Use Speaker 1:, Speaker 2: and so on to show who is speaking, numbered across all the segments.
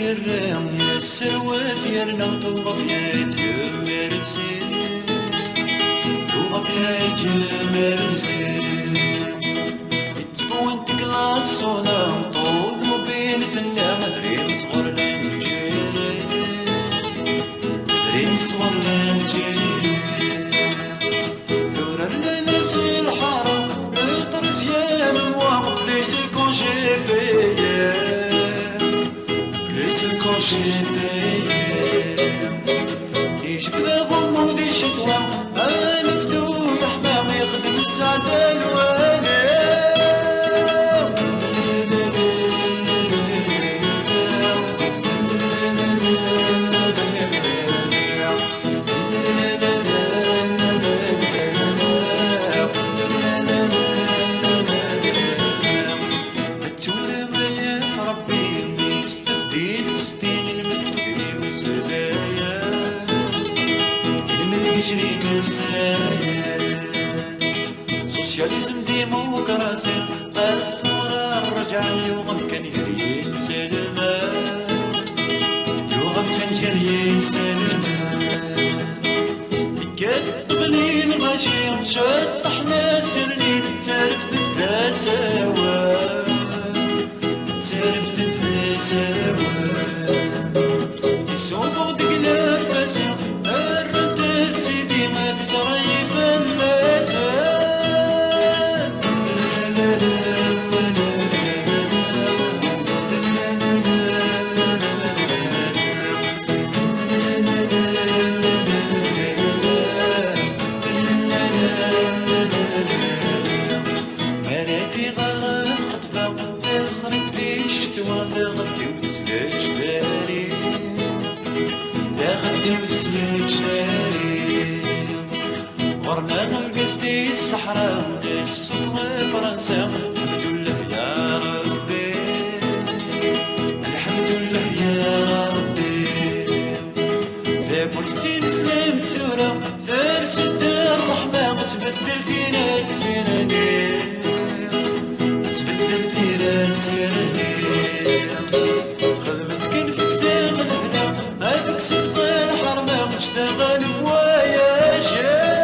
Speaker 1: يرم يا السروات يرنا طوبة بيات يمرسي طوبة بيات يمرسي يتبون تقلاص صنام طول وبين فلا مدرين صغر لنجيري مدرين صغر لنجيري ثورة الناس الحرام اطرس يا من واقف ليس الكونجي بيا يجبد غمود الشتوى مفتوح حمام يخدم السعادة الواني سوسياليزم ديمقراطي الثورة رجع اليوم كان يريد سلمة يوم كان يريد سلمة كتبني الماشي شطحنا السرنين تعرف ذا سوا تعرف ذا سوا يسوقوا دقنا فاسي الردد سيدي ما تزريف الناس الصحراء الصوم فرنسا الحمد لله يا ربي الحمد لله يا ربي ذا فلسطين سلام ثورة ترسد الرحمة وتبدل فينا السناني تبدل فينا السناني خدمت كن في كتاب الهنا هذاك صفى الحرمة مشتغل فوايا شاب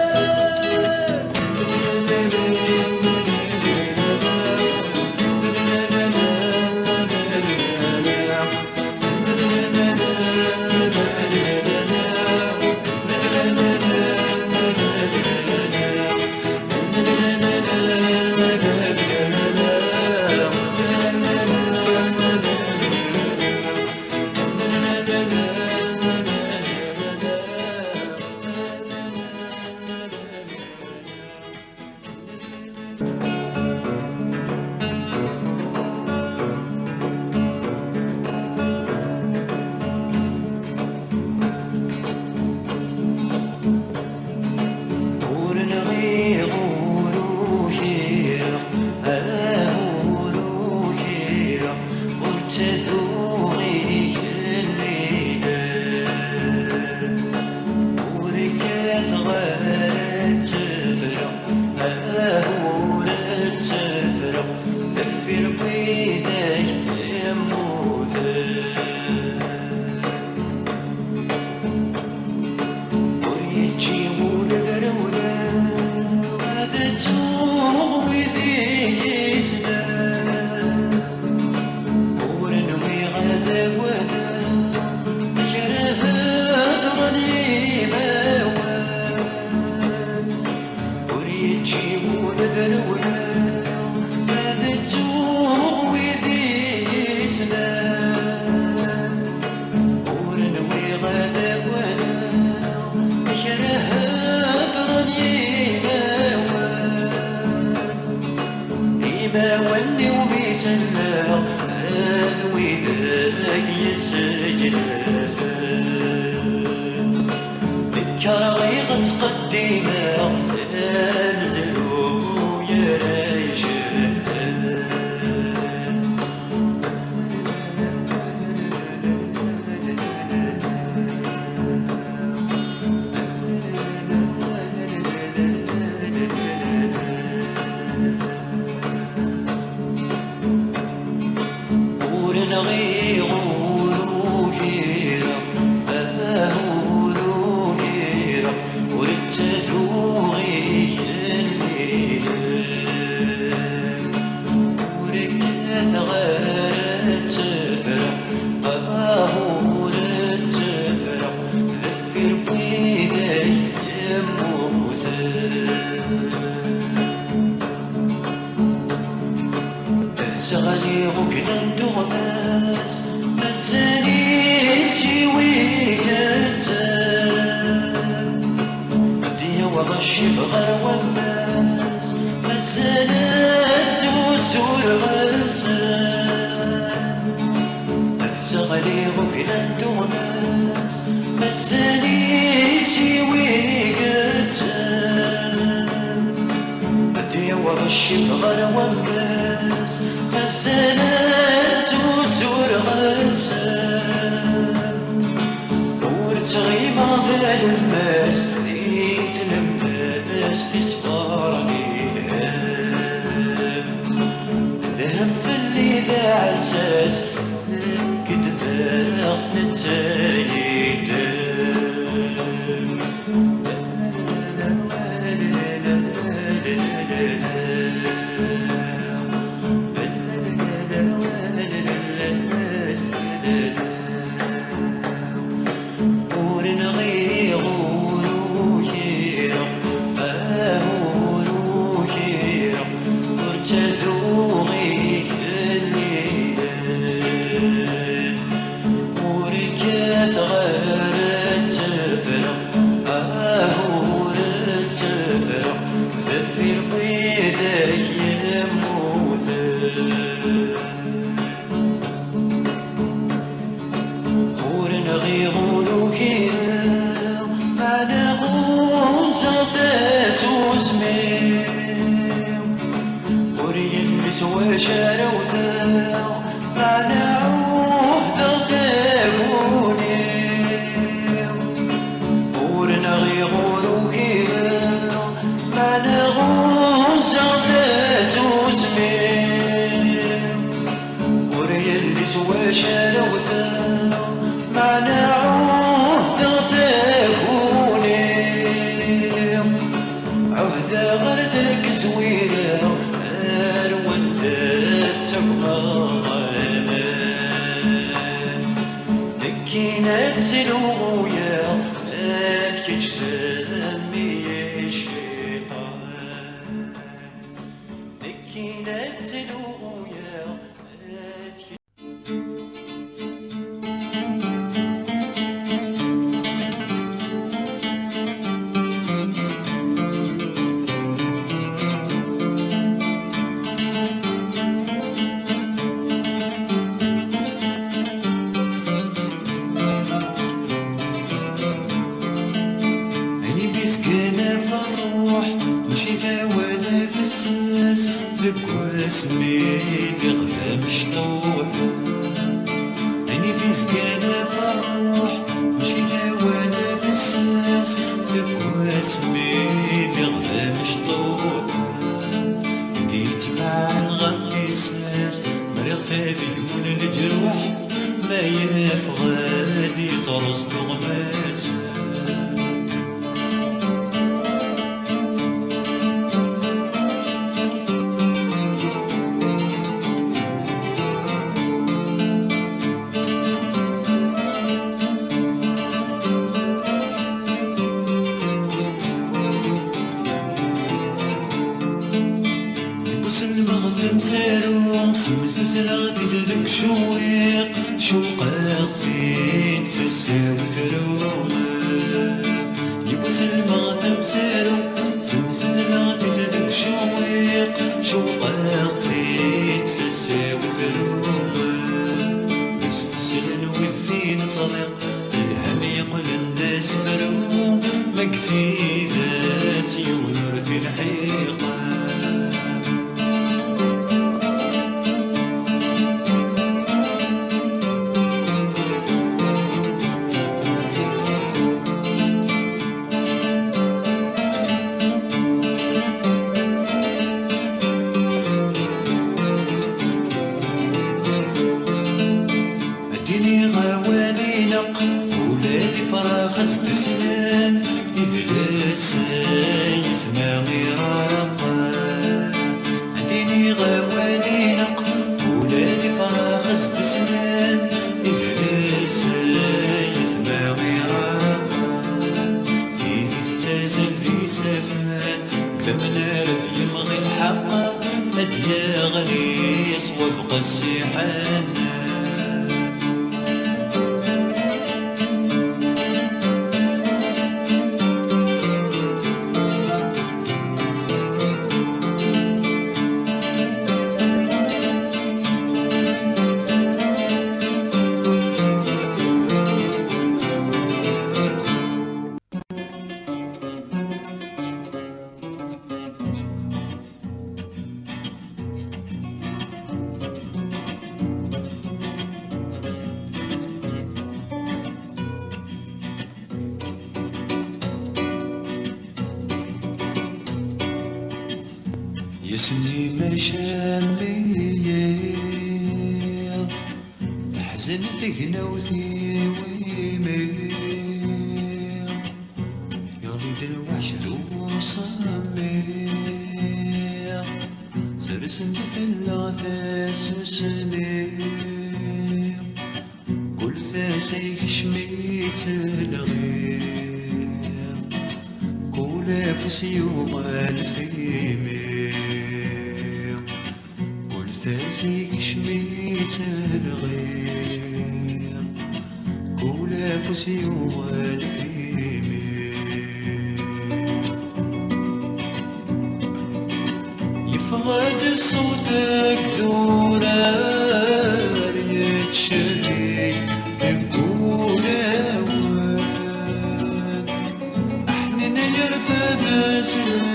Speaker 1: كرغي غتقدينا نزل تغني غكنا ندغماس مازالي شي كتاب ديا وغشي بغر والناس مازالت وزور غسان تغني غكنا ندغماس مازالي شي كتاب ديا وغشي بغر والناس مازالت وزور غسان ورتغيب ذا الماس ذيث الماس تصبر الهم في اللي ذا عساس قد باغت نتايد
Speaker 2: ثمن رد يمغي الحق
Speaker 1: هديا غليص وابقى السيحان يسني مشان ليل تحزن ثقنا وثي ويميل يا وليد الوحش ذو صميل سرسن في العثاس وسميل كل ثاسي شميت الغير كل فسي وغال في ثاسي شميت الغير كل فسي والفيمي يفقد صوتك ذوران يتشري تقول اوان احنن يرفد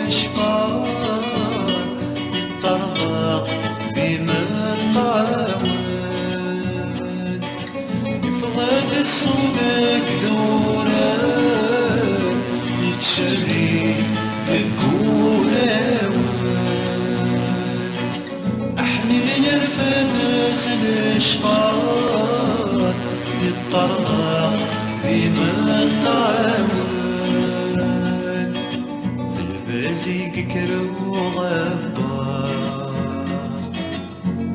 Speaker 1: الشفار يتطرق فيما الطاوان يفقد صوتك ذوران يتشري تقول اوان احنن يرفد الاشفار يتطرق فيما الطاوان في البازيق كرو غبار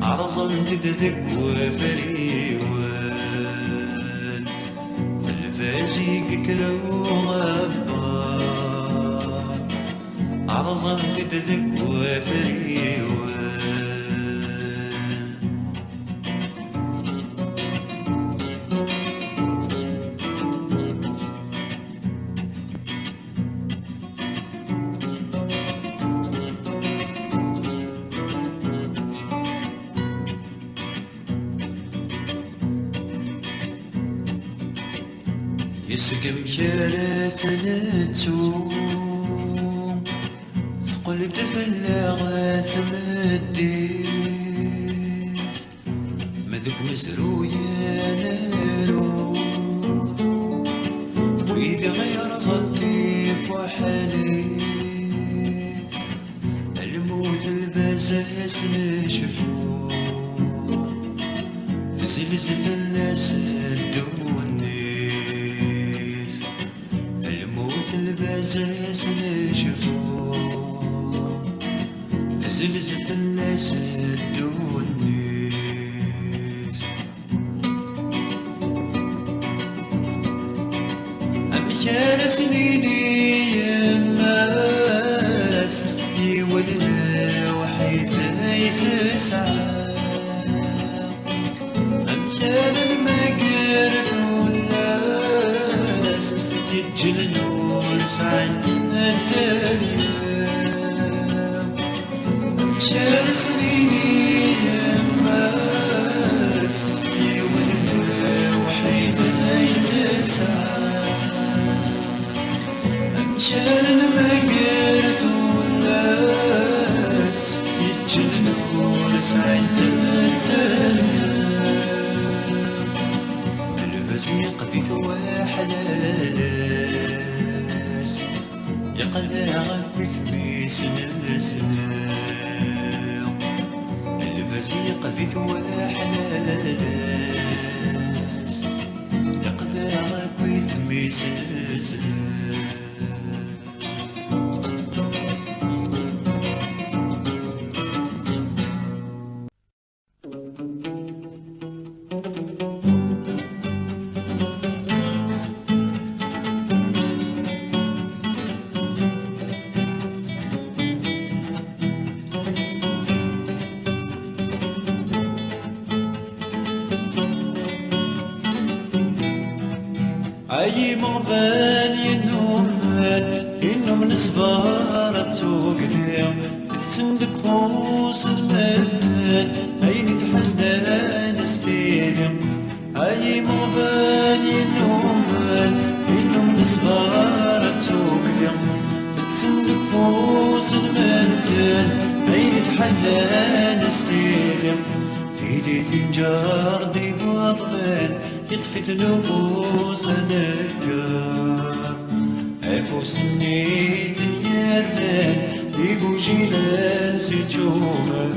Speaker 1: عرضا تدذك وفريوان في الفازيق كرو غبار عرضا تدذك وفريوان يسقم كرات نتوم ثقل بفلاغات مديت مذوق مسروي نارو ويلي غير صلتيك وحنيت الموت البزاز نشفو تزلزف الناس الدوني البزاز نشفو تزلزل الناس الدونيس أمشار سنيني يماس يولنا وحيث يتسعى أمشار المقرة والناس يتجلنوا سعد الدنيا أمشار سنيني يماس يولنا وحيد يتسعى أمشار المقرة والناس يتجلنوا سعد الدنيا البزيق ذي ثوى حلالاس يقلع بثمي سلسلام البزيق ذي ثوى حلالاس يقلع بثمي سلسلام أي مغفال إنهم نسبارة وقدام تندق فوس المردان أين تحدى نستيدم أي مغفال إنهم نسبارة وقدام تندق فوس المردان أين تحدى نستيدم تيجي تنجار دي باطلين يطفي نفوس النكار عفوس النيت اليرمان ديقو جيلان سجومان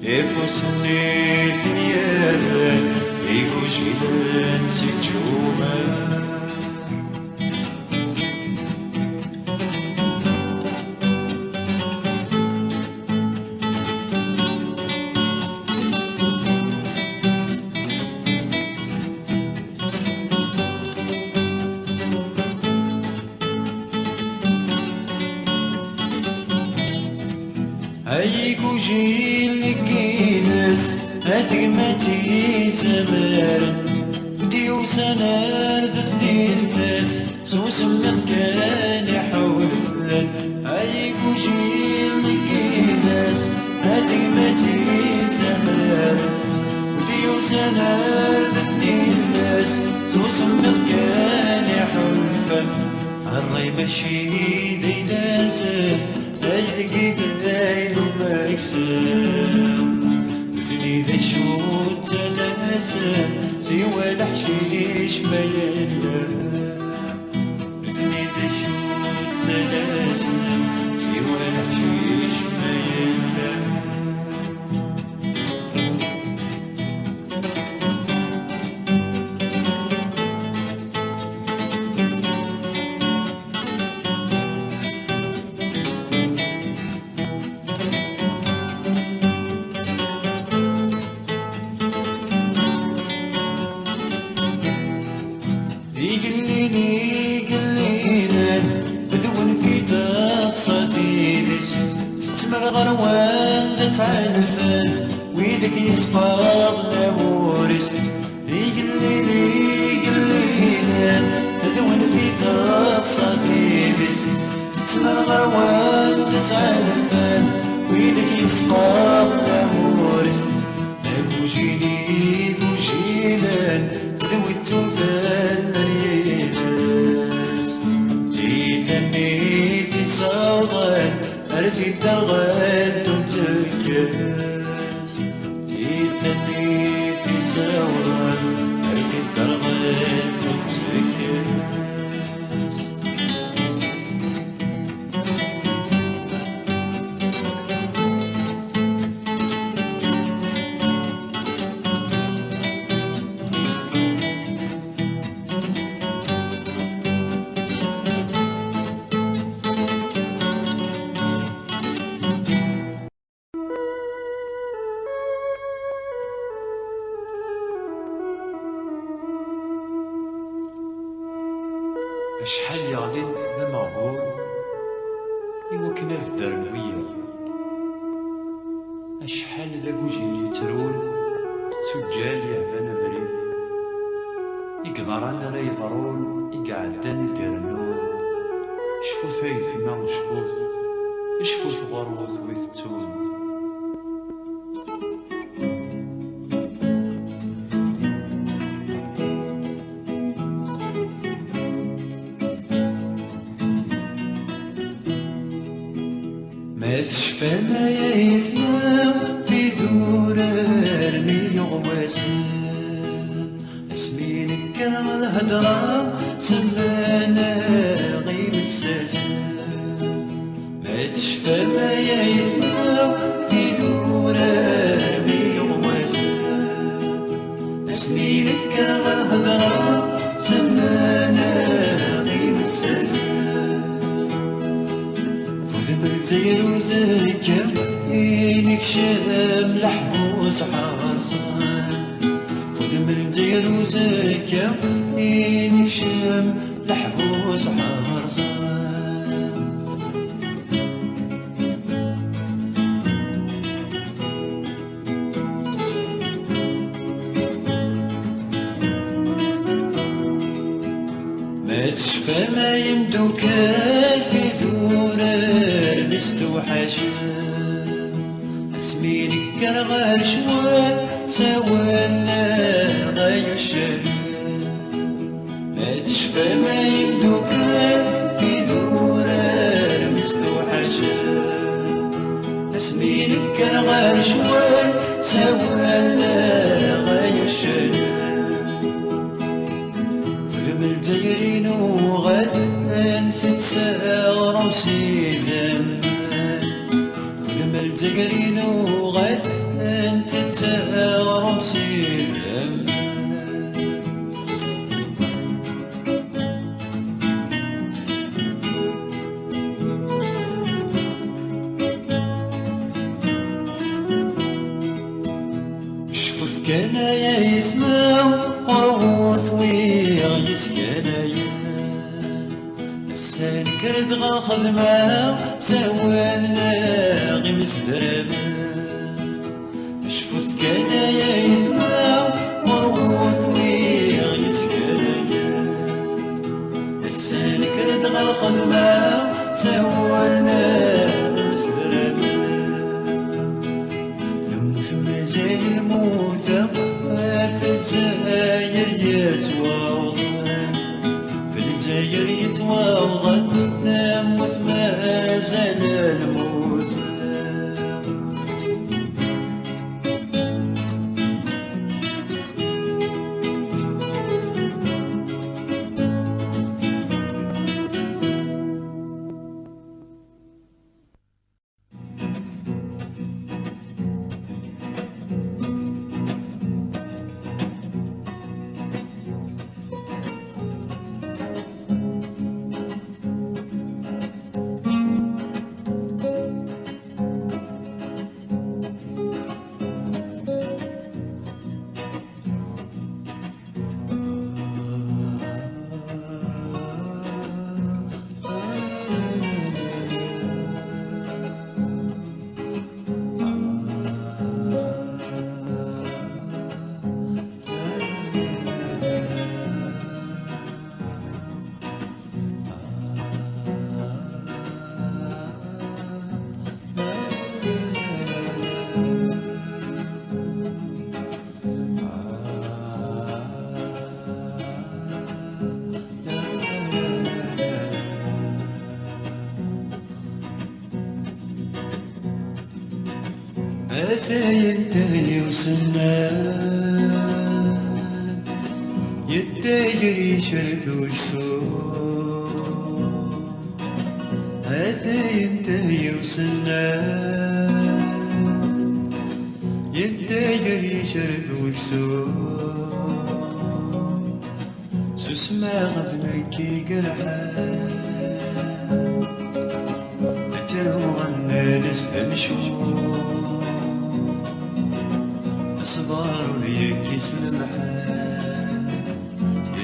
Speaker 1: عفوس النيت اليرمان ديقو جيلان سجومان هيكو جيل كينس هتقمتي زمان ديو سنة ذاتني الناس سوس مزاد كان يحول فلان هيكو جيل كينس هتقمتي زمان ديو سنة ذاتني الناس سوس مزاد كان يحول فلان الري ماشي ذي لازم أيقيد ليل وما يكسب مثلي ذا شو تلاسم سوى الحشيش ما يلام مثلي ذا شو تلاسم سوى الحشيش ما يلام تتمغر وانت تعلفن ويدك يسقاط لابوريس يقليلي ذون في تفصاتي بس تتمغر وانت تعلفن ويدك يسقاط لابوريس بوجيلي بوجيلان ذوي التوثان مريناس تيثني في صوضان أرثي الدرغال تنتكاس تيثني في سوران أرثي الدرغال تنتكاس أشحال يغلين ذا معقول يمكن أذدر الويا أشحال ذا قوجين يترون تسجال يهبان مريض يقدران راه يضرون يقعدان يدرنون شفوت أيثما شفوت غروت ويثتون ما تشفى ما يسمع في ذور المي غواسن اسمينك كان الهدرة سمانا غير الساسن ما تشفى ما يسمع في ذور المي غواسن اسمينك كان الهدرة سمانا غير الساسن زير وزكا إنك شام لحبوس حرصان فوت من زير وزكا إنك شام لحبوس حرصان تشفى ما يمدو كان في ذورر مستوحشة اسمينك كان غير شوال سوانا غايو الشريف ما تشفى ما يمدو كان في ذورر مستوحشة اسمينك كان غير شوال سوانا غايو الشريف الجيرين وغد انفت ساغر مسي زمان فذم الجيرين وغد انفت ساغر مسي زمان شفوف كان يسمعو ورغوث ويغيس كنايا السان كرد غاخذ معاه سوانا غمس دربا شفوت كنايا يسمعو ورغوث ويغيس كنايا السان كرد غاخذ معاه سوانا غمس دربا لموت مازال الموثى في الجزائر يتواضع في الجزائر يتواضع نموت ما زال الموت أتى ينتهي وسنان يتاجر يشرد ويصوم أتى ينتهي وسنان يتاجر يشرد ويصوم سسما غزنكي قرحان أتلو غنى نسد مشوم صبار ويكيس المحال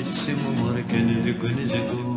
Speaker 1: يسم مركن ذق نزقو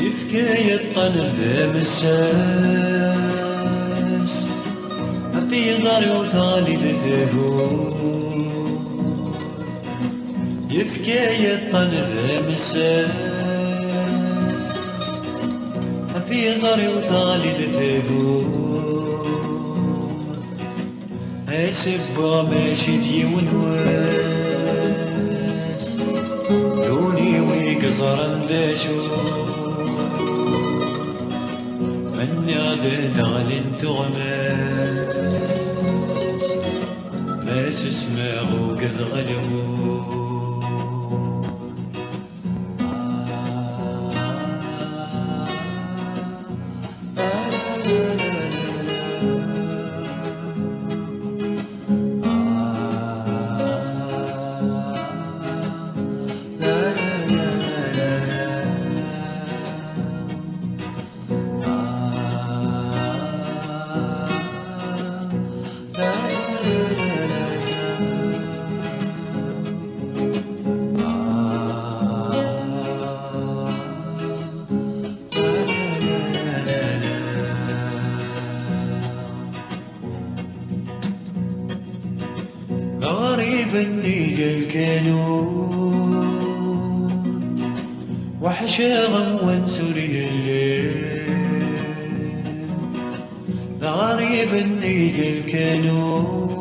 Speaker 1: يفكي الطنف مساس في زاري وثالي ثبوت يفكي الطنف مساس في زاري وثالي ثبوت اسف ماشي ديون واس دوني ويقصر اندشوت من يغدر دغل تغماس ما سسماغو كذغلمو غريب النية الكانون وحشا غموان سوريا الليل. غريب النية الكانون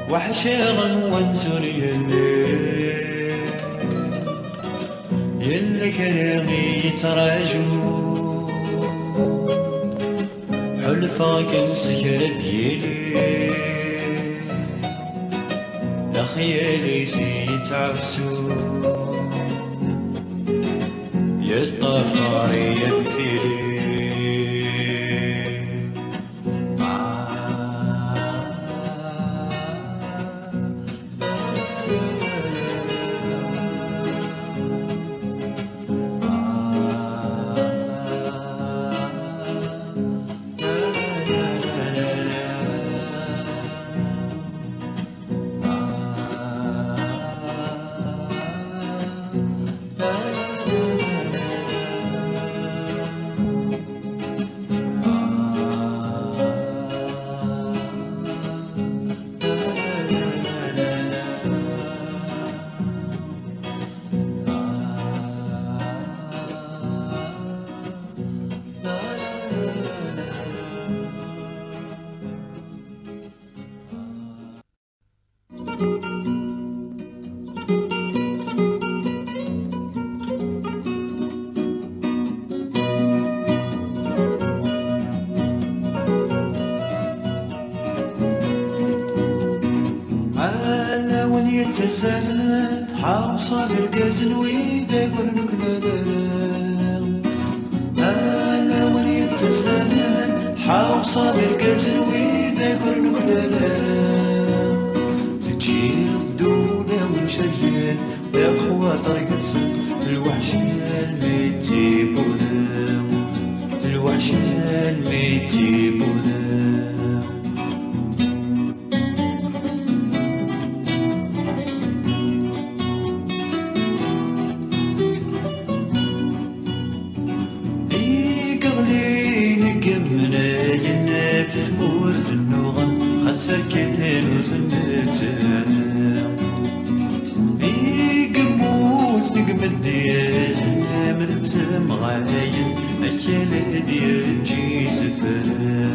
Speaker 1: وحشا غموان سوريا الليل. يلي كلامي يتراجون حلفاك السكر ديالي لا خيالي سيتعفسون يا الطفاري يا الفيلي. تزال حاوصة الكازن ويدا قرنك ندام. أنا وليد تزال حاوصة الكازن ويدا قرنك ندام. تجير بدولة وشجال يا خواطر كتسف الوحشة الميتيبونا الوحشة الميتيبونا. سكن وسنتنا يقموس نقمد ياسنا من تمغاين أكل ديال جي سفرا.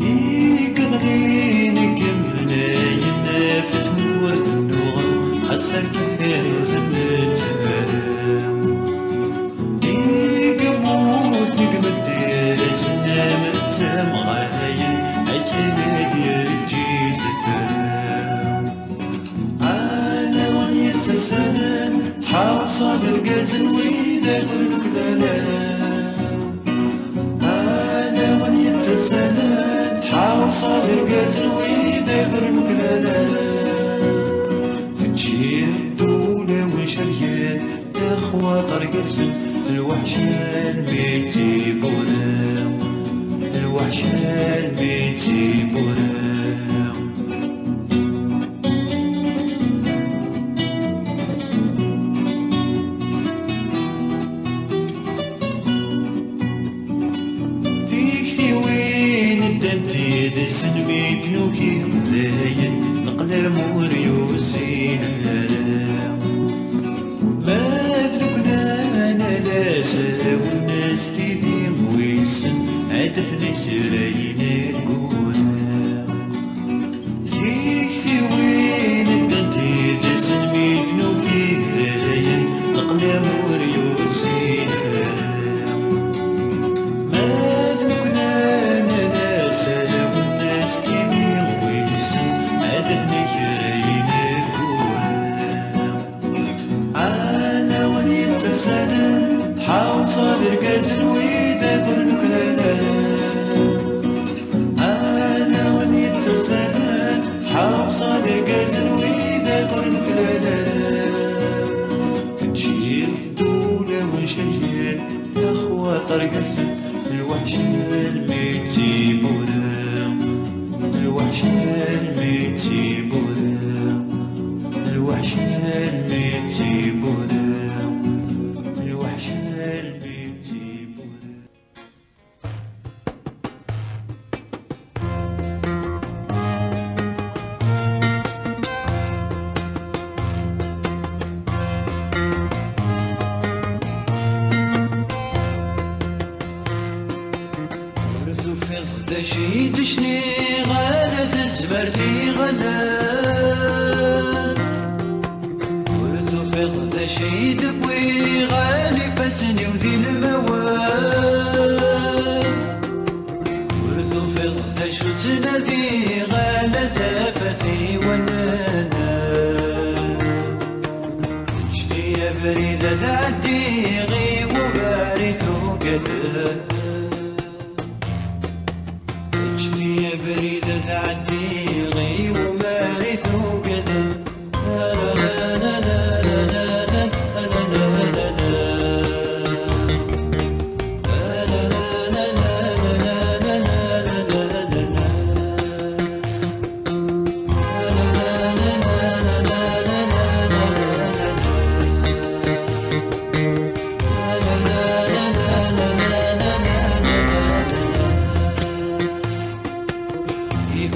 Speaker 1: يقمغين قمنا ينافس مورد النغم خسكن وسنتنا يقموس نقمد ياسنا من تمغاين أكل حاوصة القزن ويدا كلك دلال. أنا ونيت السند حاوصة القزن ويدا كلك دلال. تجي الدولة وشريان تخوى طريق رسل الوحشة الميتيبونا الوحشة الميتيبونا. سنميت نوكي ضاين نقلم وريوسين الهرام. ما ذلكنا انا لاسا والناس تيديم ويسن عدفنا كراين القولا. فيك وين الدنتي ذا سنميت نوكي ضاين نقلم وريوسين الهرام. ما ذلكنا انا لاسا حاوصة القزن ويدا كلك دلال. أنا ونيت السند حاوصة القزن ويدا كلك دلال. تجي الدولة وشجال يا خواطر قزن الوحشة الميتيبونا الوحشة الميتيبونا الوحشة الميتيبونا الوحشة الميتيبونا. ورثو فيض ذا شي دبوي غالي فاسني وذي الموال ورثو فيض ذا شو تنادي غالا زافثي ونانا جدي يا بريدة تعدي غي وبارثو كذا جدي يا بريدة تعدي غي وبارثو كذا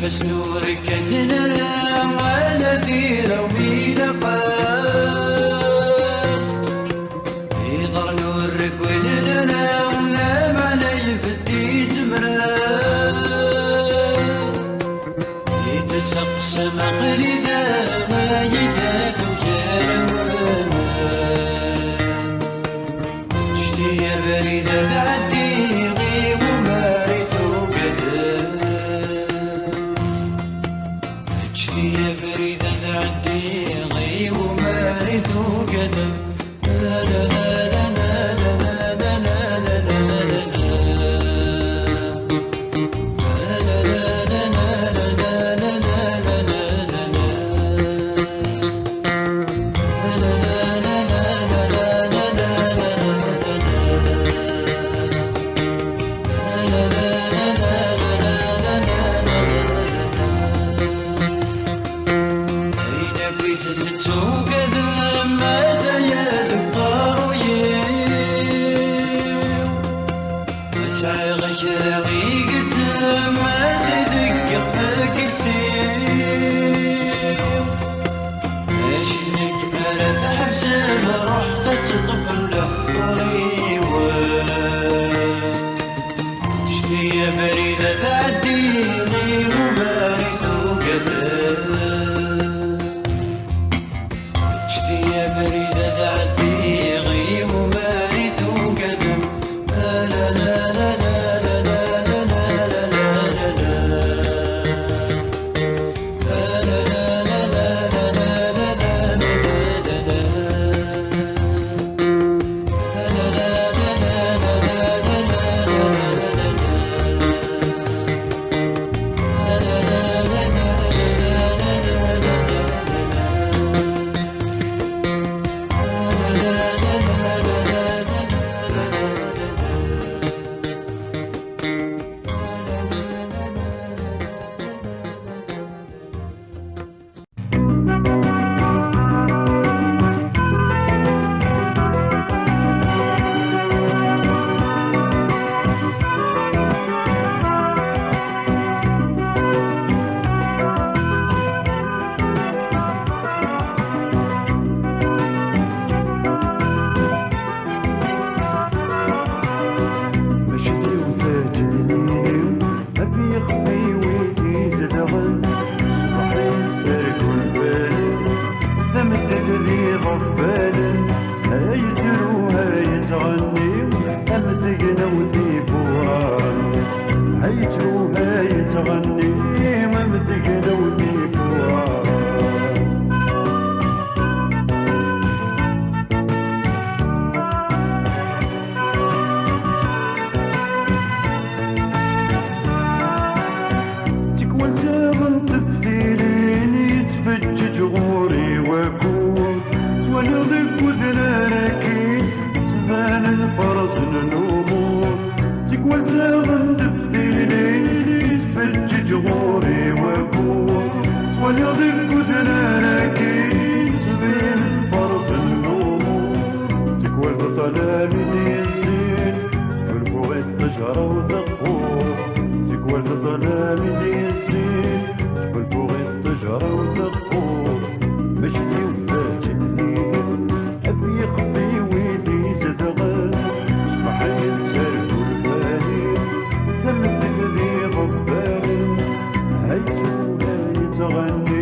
Speaker 1: فسنورك كثنا على ثيرة ومينا قال يظهر نورك ولنا ونام علي بدي زمران يتسقسم عقلي ذا ما يدافع جاروانا جدي يا بريدة تعدي غيب ومارثو كذا جدي يا فريدة تعدي غي ومارثو كذا لا لا لا لا لا لا لا لا لا يا فريدة تعدي غي ومارثو كذا جدي يا فريدة تعدي غي ومارثو كذا لا لا لا لا لا لا لا لا لا
Speaker 2: تغني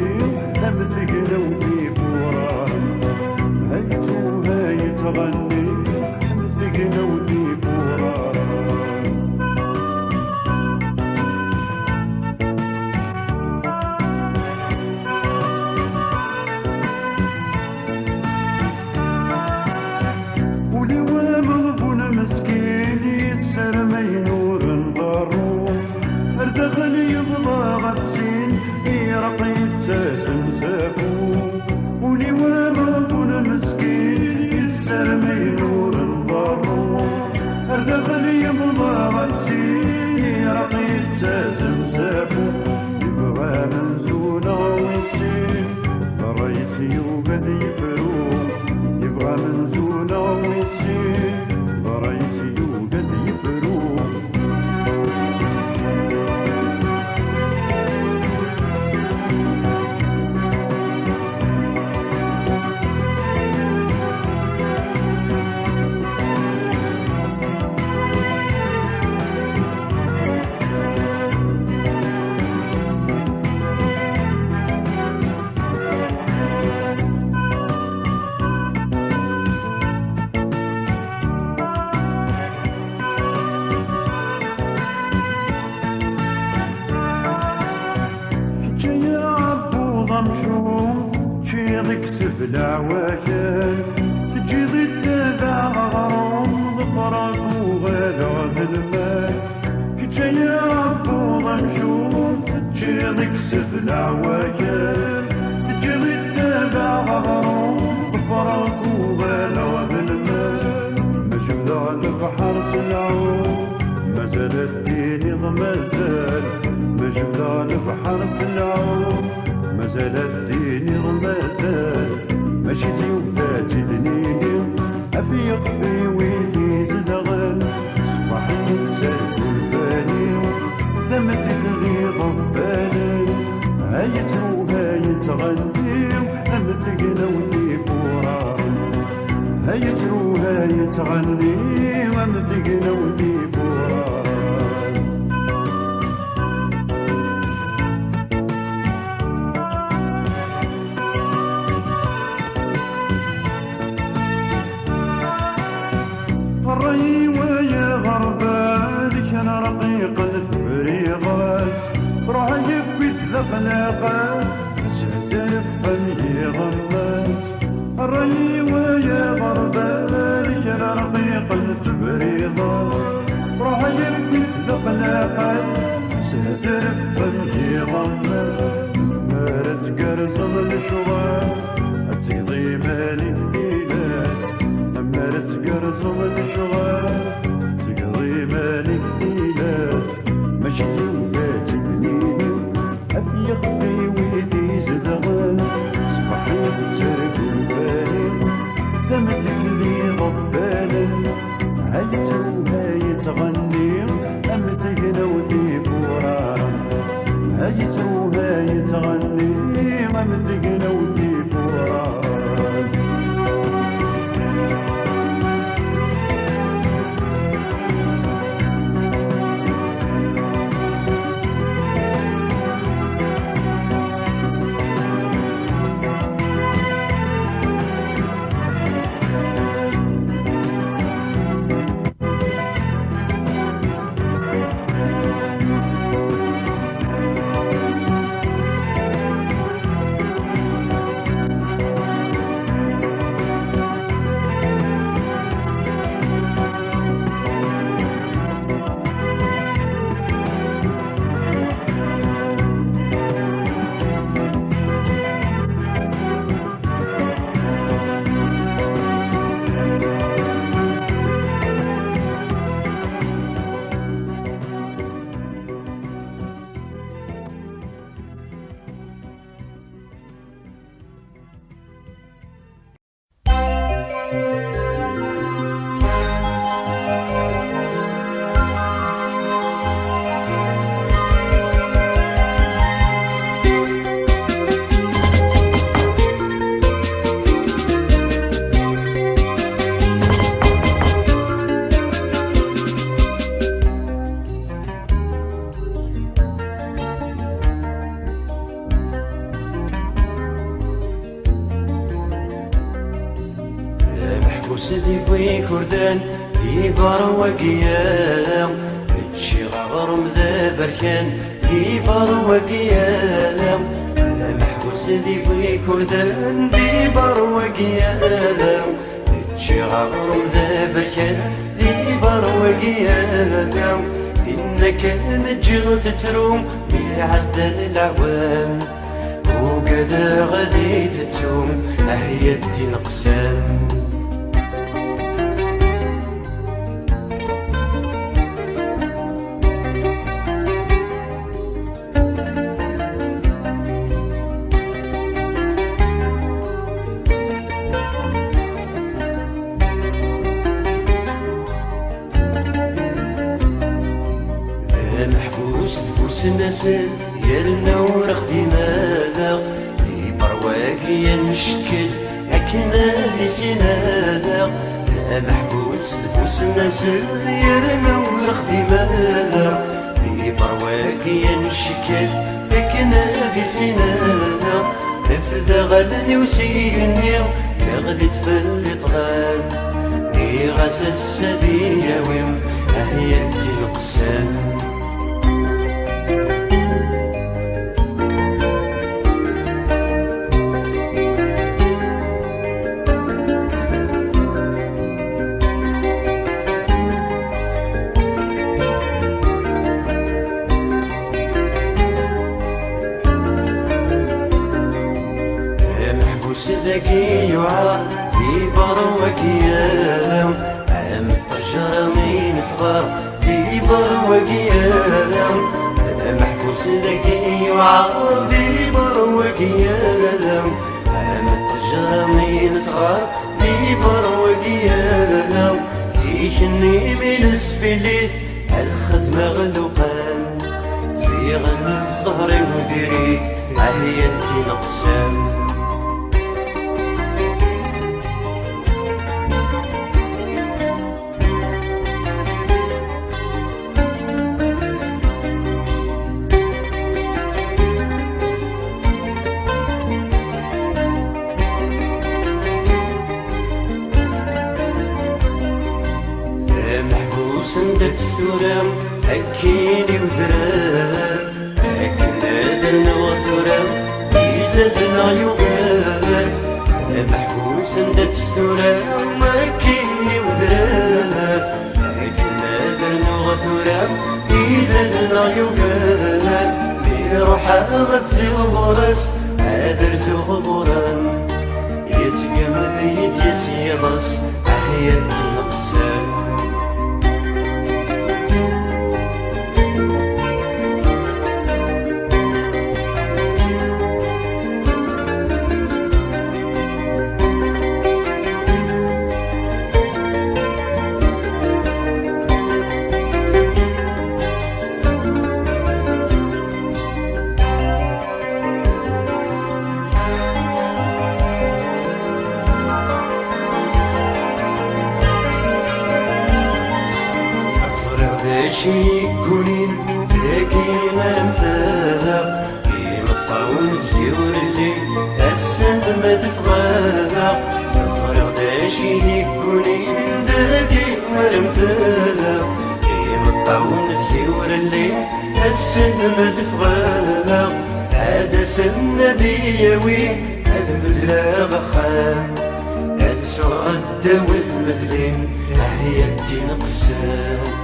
Speaker 2: نكسب العواشر تجي ضد الغرام ظفرك وغدا المال كي جاي عبود مشوف تجي نكسب العواشر تجي ضد الغرام ظفرك وغدا المال مجبدا البحر سلعون مازال الدين مازال مجبدا البحر سلعون مازال الدين مازال ماشي اليوم فات دنيني افيق في ويدي زدغل صباح يتسال الفاني ثمت تغيظ بالي هاي تروح هاي تغني امتقنا ودي فورا هاي تروح هاي تغني امتقنا ودي فورا الري ويا غربال كان رقيق الفريغات روح يبي الخلاقات سهد الفم يغمات الري ويا غربال كان رقيق الفريغات روح يبي الخلاقات سهد الفم يغمات مارت قرصم الشوار تقضي مالي تقرصم الشغال تقضي مالك ليلات ماشي وفات بنيني أفيق في ويدي زدغال صباح يتسرق الفاني ثمتك لي غبالا هاي تروها يتغني أم تقنا وذي فورا هاي تروها يتغني أم تقنا وذي فورا
Speaker 1: وسدي في كردان في بروقيا تشي غرم ذا بركان في بروقيا محبوس دي في كردان في بروقيا تشي غرم ذا بركان في بروقيا إنك نجغ تروم بيعدل العوام وقد غدي تتوم أهي الدين قسام محبوس نفوس الناس يالنا ورخدي ماذا في برواقي نشكل أكنا في سنادا محبوس نفوس الناس يالنا ورخدي ماذا في برواقي نشكل أكنا في سنادا افدا غلني وسيني يغلد في الإطغام غاس السبية ويم أهي الدين قسام ذكي يعار في بروك يام عام الطجرة من صغار في بروك يام محبوس ذكي يعار في بروك يام عام الطجرة من صغار في بروك يام زيشني من اسفليت الخدمة غلوقان صيغ الزهر وديريت عهيتي نقسام محبوس عندك الثورام هكيني وذرار هكا درنا وثورام يزادنا يغار محبوس عندك الثورام هكيني وذرار هكا درنا وثورام يزادنا يغار بروحها غتزيغ غرس هادر زوغ غران يتقمل يتيسي راس حياتي نقسام شي يكونين لكن امثالها كيما الطاعون في جيور الليل السند ما تفغاها الفريق داشي يكونين داكيما امثالها كيما الطاعون في جيور الليل السند ما تفغاها هذا سنة دياوي هذا بلا غخام هاد سوغ الداوث مثلين حياتي نقسام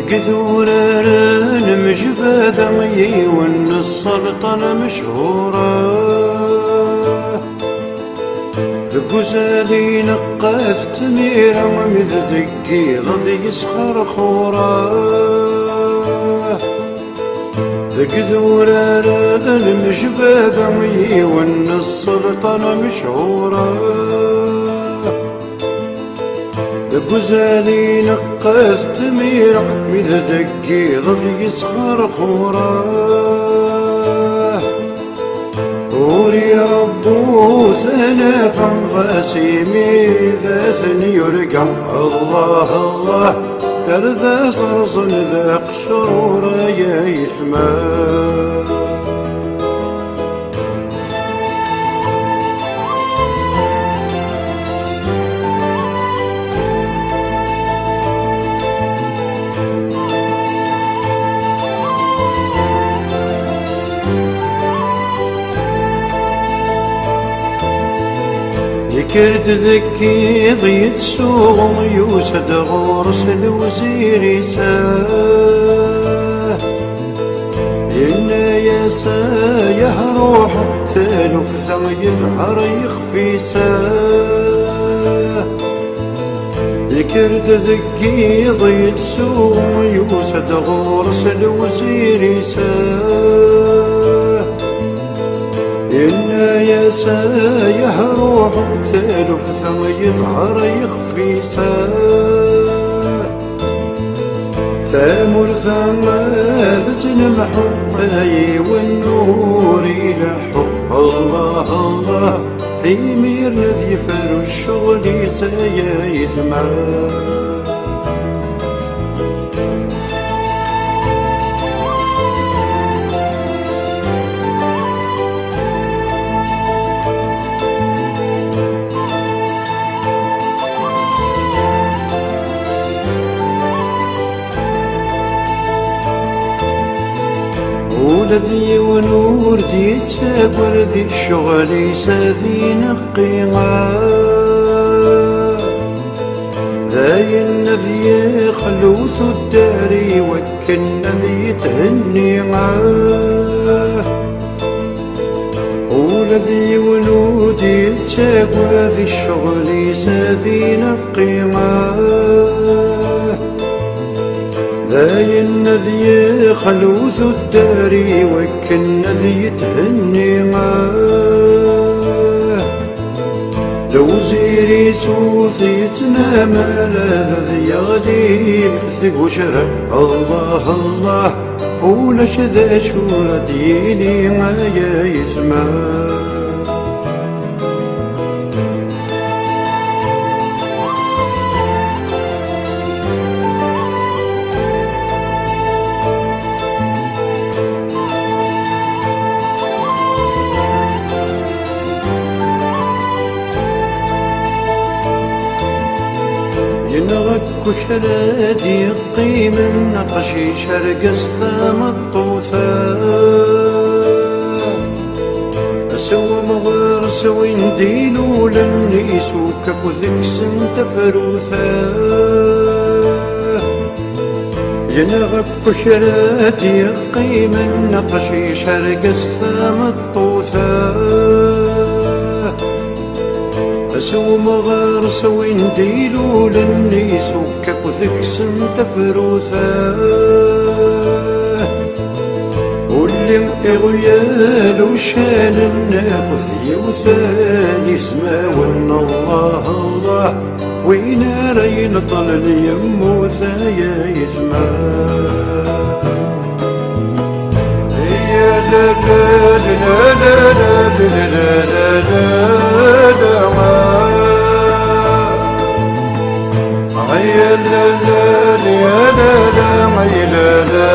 Speaker 3: كثوران مجباذة ون السلطنة مشهورة ذقوزالي نقاف تميرة ممذ دقي غضي يسخر خورة ذقذوران مجباذة ون السلطنة مشهورة بوزالي نقاف تمير مذ دقي ظل يسخر خوراه وري ربو ثنا فانفاسي ميثاثن يرقم الله الله أرذا صرصن ذا قشرور يا يثمان ذكرت ذكي ضيت سوغ يوسد غورس الوزير يساه إنا يسايه روح تالف ثم يظهر يخفي ساه ذكرت ذكي ضيت سوغ يوسد غورس الوزير يساه إنا يسايه روح تالف ثم يظهر يخفي ساه ثامر ثماذة المحبة والنور يلحو الله الله حيميرنا في فرو الشغل سايا يثمان ولذي ونور دي تاقر ذي الشغل يساذي نقيها ذاي النذي خلوث الداري وكن ذي تهنيها ولذي ونور دي تاقر ذي الشغل يساذي نقيها ذاي النذي خلوث الداري وكن ذي تهني معاه لو زيري سوثي تنام ذي يغلي في وشرع الله الله ولا شذا شور ديني ما يسمع ينغك وشرادي قيم النقشي شرق الثام الطوثا أسوى مغار سوي نديلو للنيس وكبو ذكس تفروثا ينغك وشرادي قيم النقشي شرق الثام الطوثا أسو مغار سوي نديلو للنيس وكاكو ذكس تفروثا واللي إغيال وشان الناقث يوثان يسماون الله الله وين رين طل يموثا يا يسمع يا لا لا لا لا لا لا لا لا يا لا لا يا لا لا يا لا لا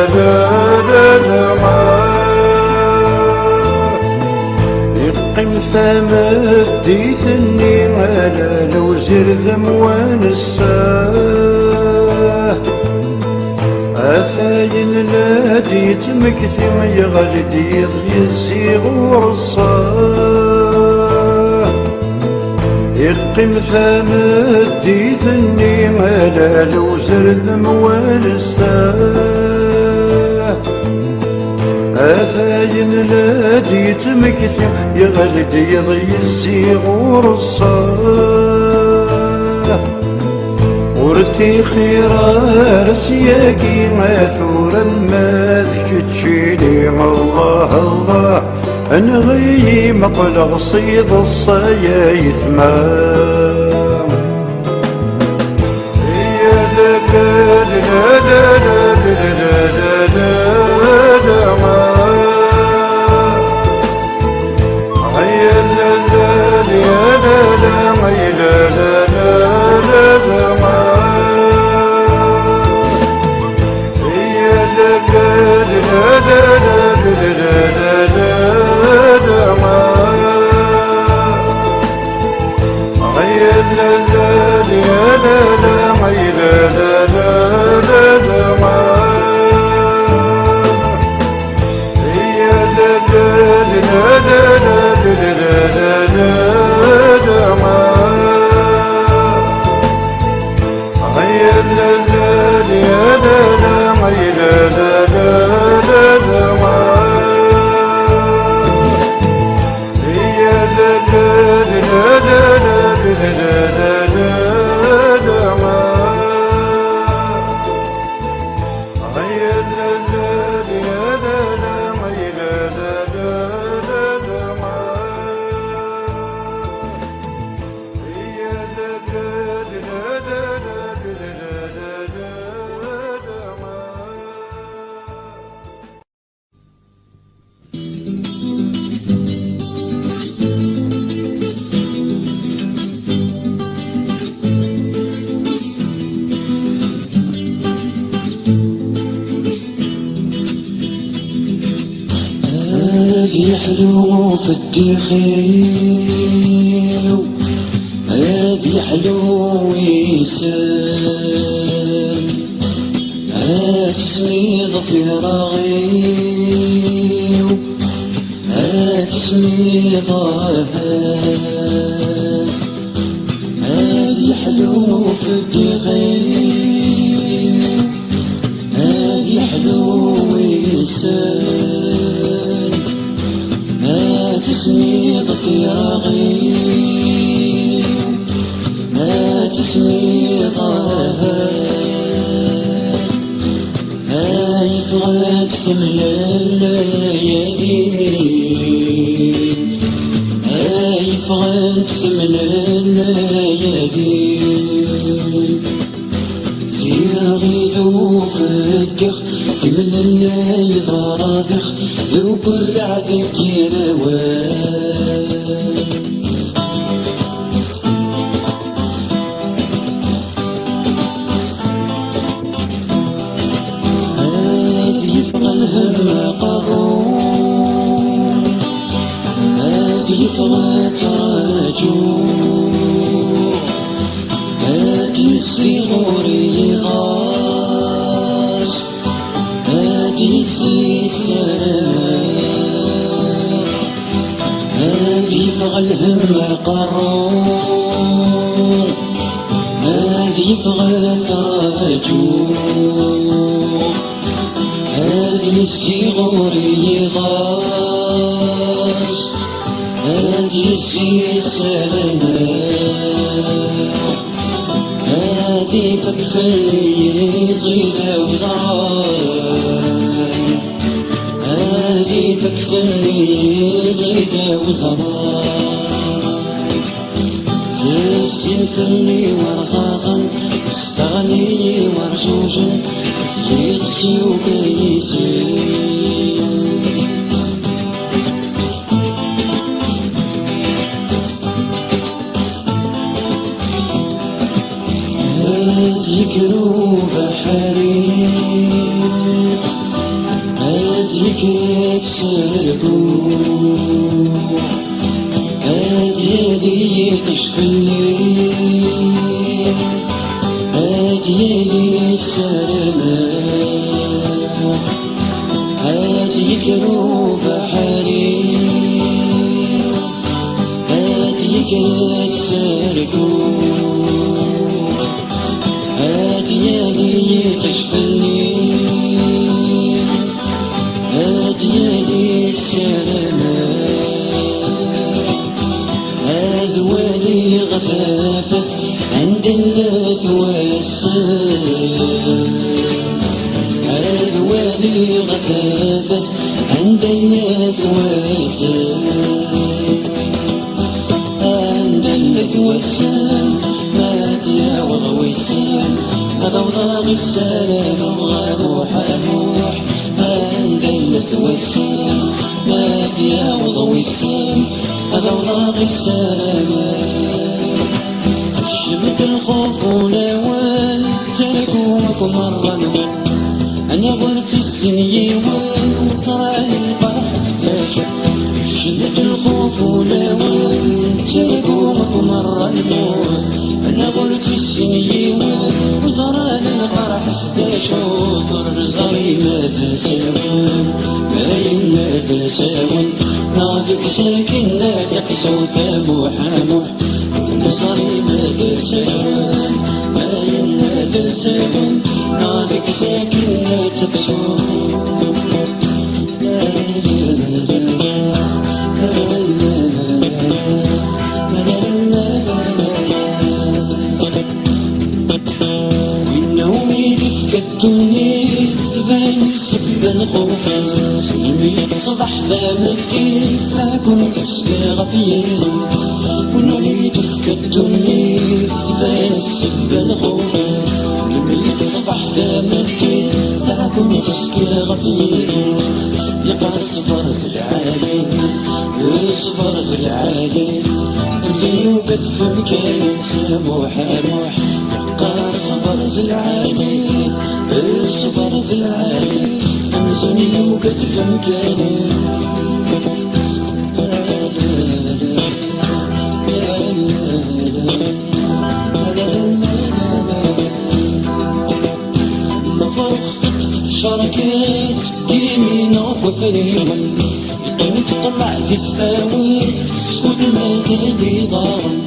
Speaker 3: لا لا يقيم ثمد ديثني على لو زر ذموان الساه أثاين نادي تمكثم يغلدي يزيغ ورصاه يقيم ثمد ديثني على لو زر ذموان الساه أثاين نادي تمكثم يغلدي يزيغ ورصاه ورتي خيرار سياقي ماثورا ما ذكتشيني الله الله أنا غي مقلغ صيد الصايا يثمام يا لا لا لا لا لا لا لا لا يا لا لا يا لا لا يا لا لا لا
Speaker 1: هذي حلو في الدخيل هذي حلو ويسال هاتسمي ضفير رغيو هاتسمي ضهات هذي حلو في الدخيل هذي حلو ويسال هاتسمي ضفير رغيو هاتسمي ضهات هاي فغد ثمن الليالي هاي فغد ثمن الليالي سير غيدو فدخ ثمن الليل ضرادخ ذوق الرعد الكروان الهم قروم هادي فغات رجوع هادي الصغور يغاص هادي السلام هادي فغ الهم قروم هادي فغات رجوع هادي الصغور يغاص هادي السلام هادي فكفلني يزيد وزران هادي فكفلني يزيد وزران تسلفني ورصاصا استغني ورجوجا يغشي وكيسير هادي كروب حرير هادي كيف سربوع هادي لي كشف الليل هادي لي السلام هادي كروب حرير هادي كيف سربوع هادي لي كشف الليل هادي لي السلام أذوالي غفافت عند الناس والسلام أذوالي غفافت عند الناس والسلام عند الناس والسلام مات يا وضويسان هذا وضاغي السلام وغروح أروح عند الناس والسلام مات يا وضويسان هذا وضاغي السلام شمت الخوف ولوان تركوكم مرة أنا غرت السنيوان وصراني القرح استاشا شمت الخوف ولوان تركوكم مرة الموت أنا غرت السنيوان وصراني القرح استاشا فرزاري ماذا ساوان باين ماذا ساوان ناضك ساكن لا تقسو ثابوح موح نصري ماذا ساوان باين ماذا ساوان ناضك ساكن لا تقسو والنومي لفكتوني ثبان السب الخوف سلمي صبح ثامتي فاكم تسكى غفيرس ونولي تفكتوني ثبان السب الخوف سلمي صبح ثامتي فاكم تسكى غفيرس يقار صفر في العالم صفر في العالم امزي وكتف مكان سموح روح يقار صفر في العالم صفر في العالم امزي وكتف مكان وريغن يقيم تطلع في السفاوي سكوت مازال لي ضارن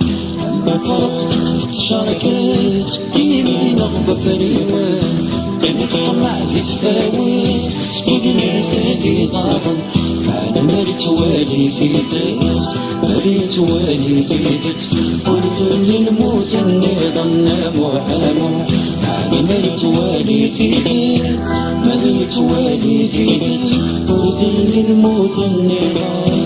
Speaker 1: أما فرقتك تشاركت كيمي نغبة فريوان يقيم تطلع في السفاوي سكوت مازال لي ضارن أنا مريت والي في ذات مريت والي في ذات ورثني الموت النظام محامو أنا مريت والي في ذات مريت والي في ذات ورثني الموت النظام.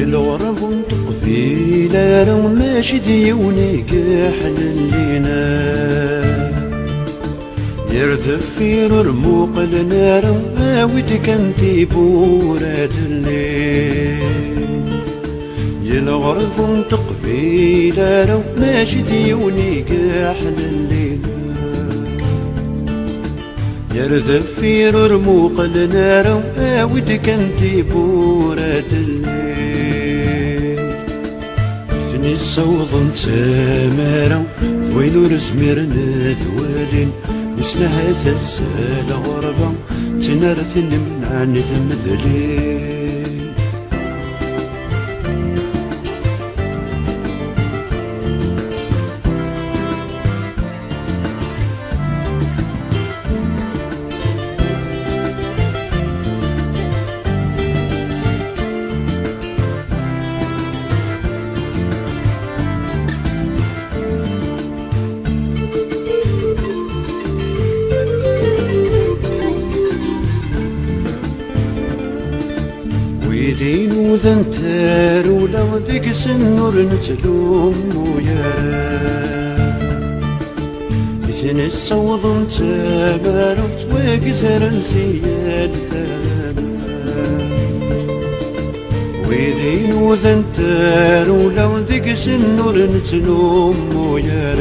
Speaker 3: الغرب قبيلة لو ماشي ديوني كحل لينا يردف في رموق النار ودك انتي بورات الليل الغرب قبيلة لو ماشي ديوني كحل لينا يردف في رموق النار ودك انتي بورات الليل الصوض تمارا وينو رزمير نذوالين وسنها تسال غربا تنارث نمنع نتمثلين ويدين وذنتار ولو دقس النور نتلوم ويا مثل الصوض متابر وتواقزر نسيال ثاما ويدين وذنتار ولو دقس النور نتلوم ويا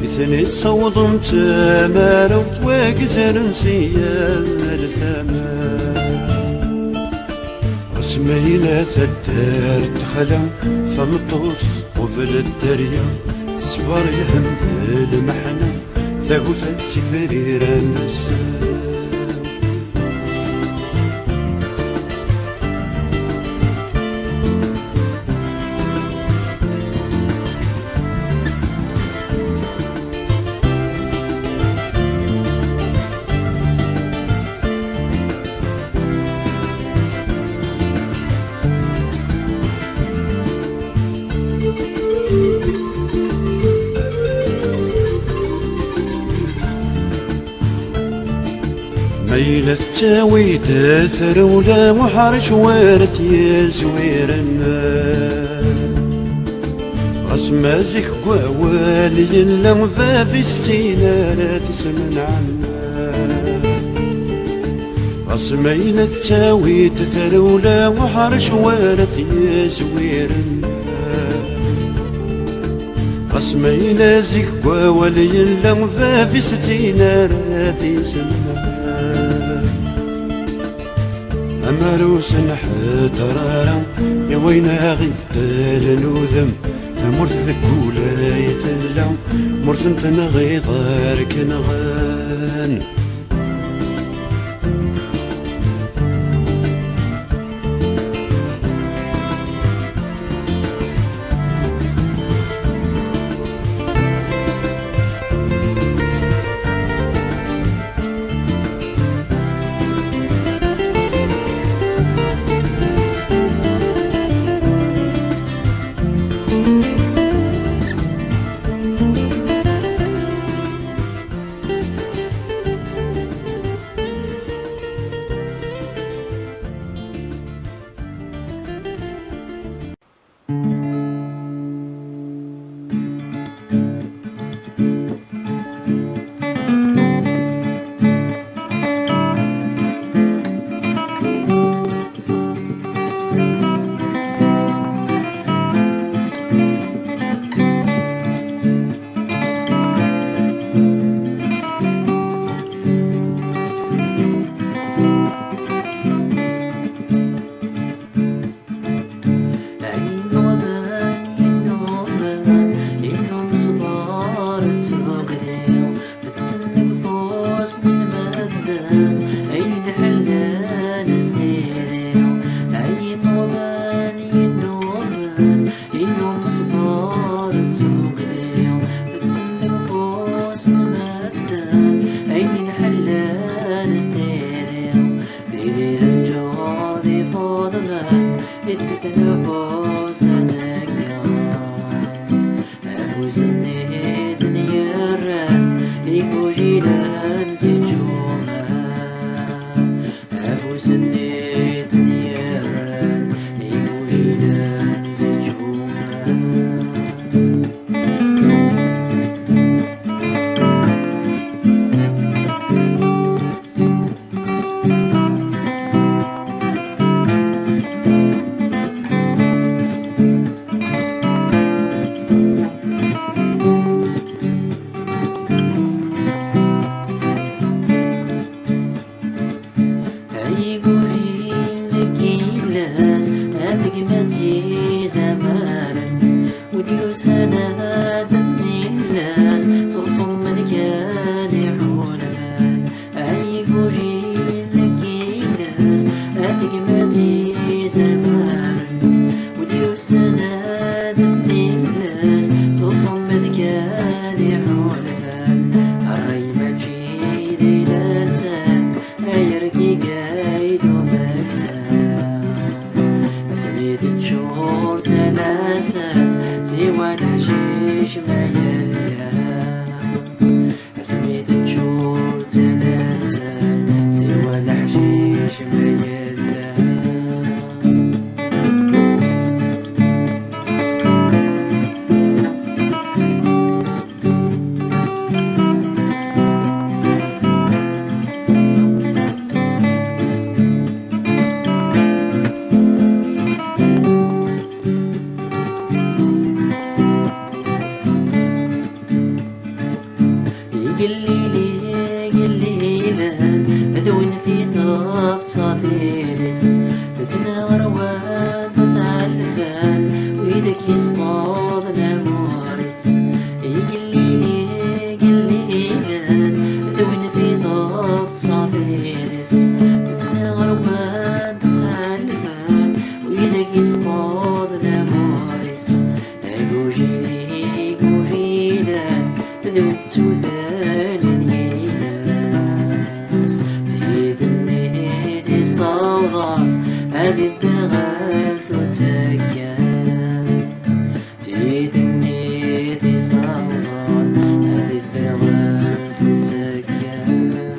Speaker 3: مثل الصوض متابر وتواقزر نسيال ثاما اسمايلة الدار تخلى فمطوط قبل الدريا صبر الهم ذا المحنة ثاقوثة تفريرا نزال ميلة تاويد ثرولة محرش وارث يا زويرنا غسمازك قوالي اللنفا في السينارات سمن عنا غسميلة تاويد ثرولة محرش وارث يا زويرنا غسميلة زك قوالي اللنفا في السينارات سمن عنا أمروس نحترارا يا وينا غيفتال نوذم ثمرت ذكولا يتلا مرت انت نغيضار كنغان
Speaker 4: وديو سادات الناس صرصم ملكان يحولمان أي قوجين لكي ناس أتقمتي زمان وديو سادات الناس صرصم ملكان يحولمان الري مجيد إلى لسان أيركي قايد ومكسان سميت الشهور ثلاثة سوى الحشيش ما يليان سميت الشهور ثلاثة سوى الحشيش ما يليان قليلان أذون في ثوب صديرس تتناور واد تعلفان ويدك يسقط نامورس قليلان أذون في ثوب صديرس تتناور واد تعلفان ويدك يسقط نامورس قوجيلان أذون توثان هذه الدرغال تتكان تيثني ذي صوضان هذه الدرغال تتكان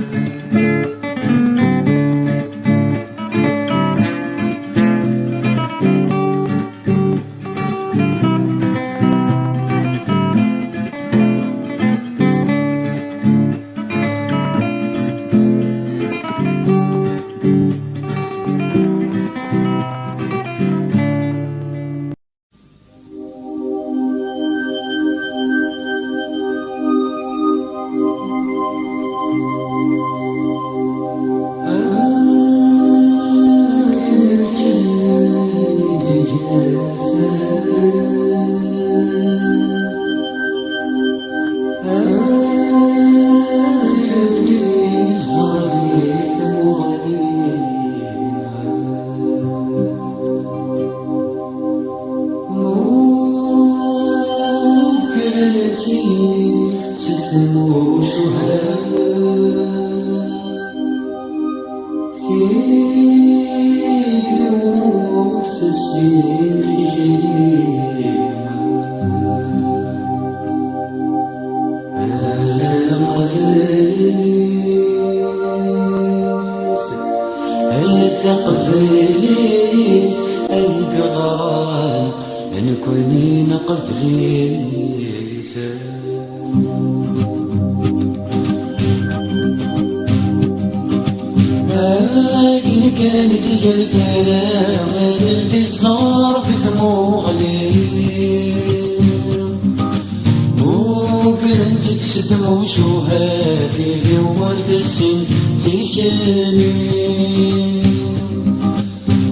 Speaker 1: قبلي القغران نكونين قبلي لكن كانت جلسنا ما تلقي الصار في ثموغلي ممكن انت تستمع وشوها في يوم الكسين في شاني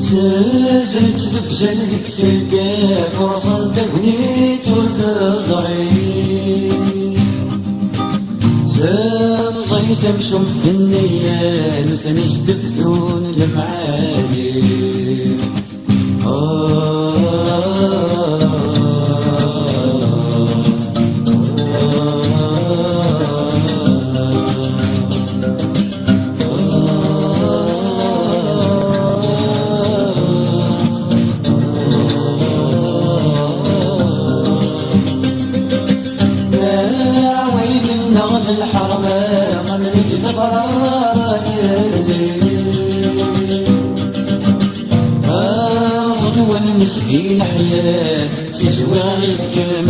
Speaker 1: سازت ذك جنك تلقى فرصة تغنيت والتزري زام صيثم شمس النيان وثنيش تفثون المعالي مسكين حياة تسوى الكم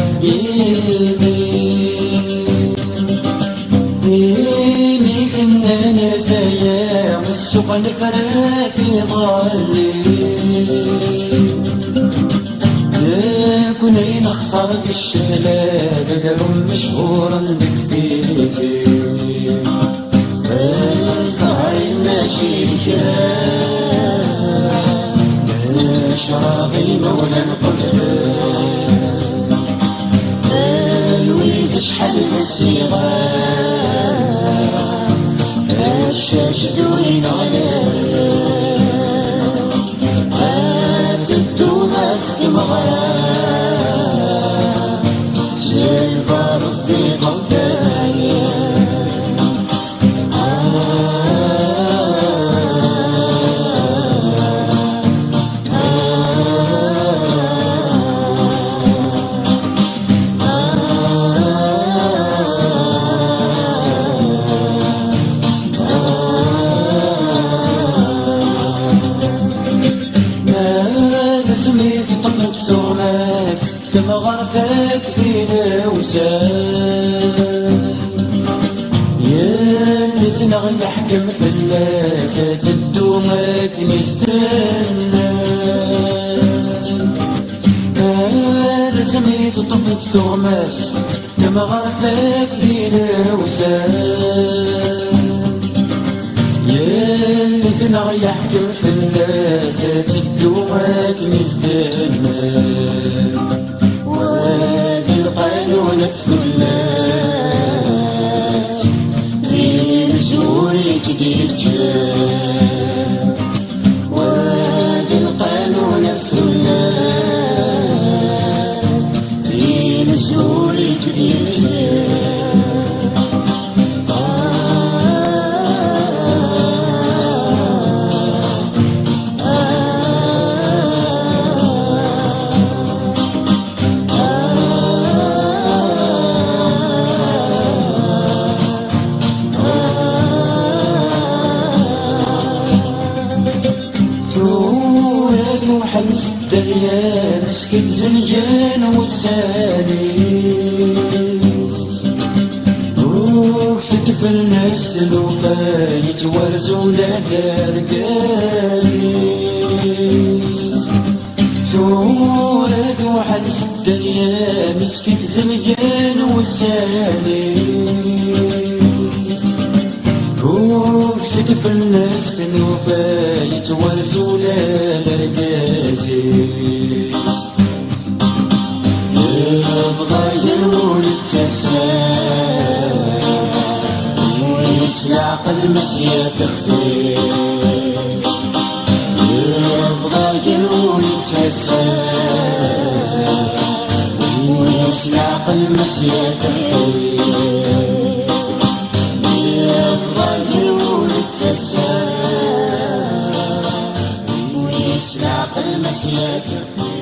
Speaker 1: يمي سنانا ثايا والسوق الفراتي ضالي كونين اختارت الشتلات درهم مشهورا بكثيتي صاير ماشي شراضي مولى القفل شدوين عليا هاتدو ناس المغرب سلفا رضي قبايا سميت طفلة ثوماس تمغرتك دينا وسام ياللي ثنغ يحكم في الناس تدومك نستنى هذا سميت طفلة ثوماس تمغرتك دينا وسام ياللي ثنغ يحكم في الناس تدومك نستنى وهذا القانون الثلاث زي مجهولك ديجا وهذا القانون الثلاث زي مجهولك ديجا وحلس الدريا مسكت زنجان والسانيس وفتف الناس الوفا يتورزوا لدار قازيس ثورة وحلس الدريا مسكت زنجان والسانيس وفتف الناس في الوفا يتورزوا للقاسيس يبغى يرون التسام ويسلع المسيا تخفيس يبغى يرون التسام ويسلع المسيا تخفيس يبغى يرون التسام ويسلع المسيا تخفيس